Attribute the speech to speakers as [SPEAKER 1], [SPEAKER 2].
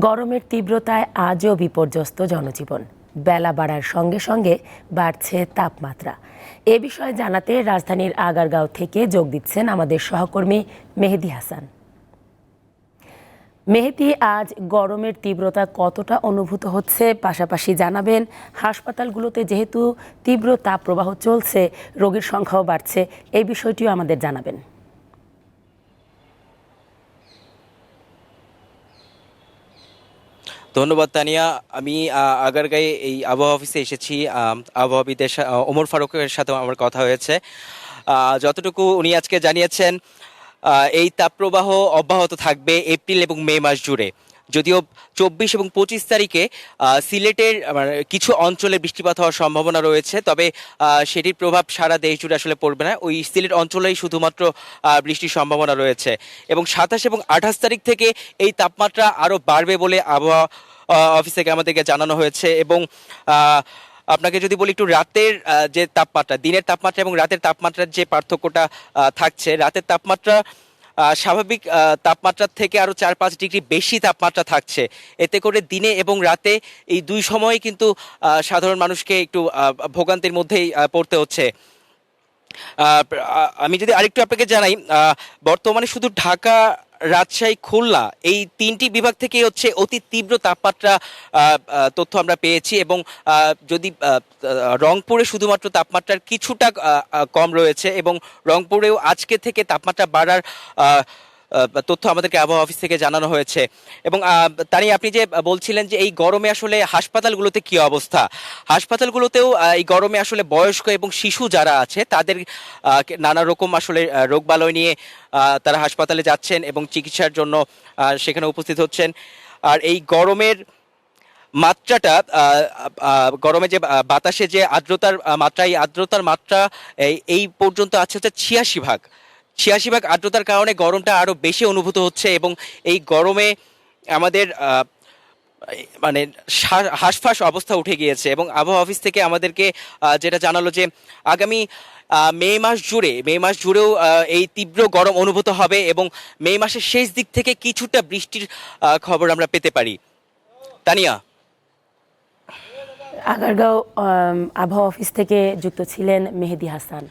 [SPEAKER 1] গরমের তীব্রতায় আজও বিপর্যস্ত জনজীবন। বেলা বাড়ার সঙ্গে সঙ্গে বাড়ছে তাপমাত্রা। এ বিষয়ে জানাতে রাজধানীর আগারগাঁও থেকে যোগ দিচ্ছেন আমাদের সহকর্মী মেহেদী হাসান। মেহেদী, আজ গরমের তীব্রতা কতটা অনুভূত হচ্ছে, পাশাপাশি জানাবেন হাসপাতালগুলোতে যেহেতু তীব্র তাপপ্রবাহ চলছে, রোগীর সংখ্যাও বাড়ছে, এই বিষয়টিও আমাদের জানাবেন।
[SPEAKER 2] ধন্যবাদ তানিয়া। আমি আগারগাঁয়ে এই আবহাওয়া অফিসে এসেছি। আবহাওয়াবিদের ওমর ফারুকের সাথে আমার কথা হয়েছে। যতটুকু উনি আজকে জানিয়েছেন, এই তাপপ্রবাহ অব্যাহত থাকবে এপ্রিল এবং মে মাস জুড়ে। যদিও 24 এবং 25 তারিখে সিলেটের কিছু অঞ্চলে বৃষ্টিপাত হওয়ার সম্ভাবনা রয়েছে, তবে সেটির প্রভাব সারা দেশ জুড়ে আসলে পড়বে না। ওই সিলেট অঞ্চলেই শুধুমাত্র বৃষ্টির সম্ভাবনা রয়েছে। এবং 27 এবং 28 তারিখ থেকে এই তাপমাত্রা আরও বাড়বে বলে আবহাওয়া অফিস থেকে আমাদেরকে জানানো হয়েছে। এবং আপনাকে যদি বলি একটু রাতের যে তাপমাত্রা, দিনের তাপমাত্রা এবং রাতের তাপমাত্রার যে পার্থক্যটা থাকছে, রাতের তাপমাত্রা স্বাভাবিক তাপমাত্রার থেকে আরও 4-5 ডিগ্রি বেশি তাপমাত্রা থাকছে। এতে করে দিনে এবং রাতে এই দুই সময়ে কিন্তু সাধারণ মানুষকে একটু ভোগান্তির মধ্যেই পড়তে হচ্ছে। আমি যদি আরেকটু আপনাকে জানাই, বর্তমানে শুধু ঢাকা, রাজশাহী, খুলনা এই তিনটি বিভাগ থেকে হচ্ছে অতি তীব্র তাপমাত্রা তথ্য আমরা পেয়েছি। এবং যদি রংপুরে শুধুমাত্র তাপমাত্রার কিছুটা কম রয়েছে, এবং রংপুরেও আজকে থেকে তাপমাত্রা বাড়ার তথ্য আমাদেরকে আবহাওয়া অফিস থেকে জানানো হয়েছে। এবং তারই আপনি যে বলছিলেন যে এই গরমে আসলে হাসপাতালগুলোতে কি অবস্থা, হাসপাতালগুলোতেও এই গরমে আসলে বয়স্ক এবং শিশু যারা আছে তাদের নানা রকম আসলে রোগবালাই নিয়ে তারা হাসপাতালে যাচ্ছেন এবং চিকিৎসার জন্য সেখানে উপস্থিত হচ্ছেন। আর এই গরমের মাত্রাটা, গরমে যে বাতাসে যে আর্দ্রতার মাত্রা, এই আর্দ্রতার মাত্রা এই পর্যন্ত আছে হচ্ছে 86 ভাগ। 86 ভাগ আর্দ্রতার কারণে গরমটা আরও বেশি অনুভূত হচ্ছে। এবং এই গরমে আমাদের মানে হাঁসফাঁস অবস্থা উঠে গিয়েছে। এবং আবহাওয়া অফিস থেকে আমাদেরকে যেটা জানালো যে আগামী মে মাস জুড়েও এই তীব্র গরম অনুভূত হবে, এবং মে মাসের শেষ দিক থেকে কিছুটা বৃষ্টির খবর আমরা পেতে পারি। তানিয়া।
[SPEAKER 1] আগারগাঁও আবহাওয়া অফিস থেকে যুক্ত ছিলেন মেহেদী হাসান।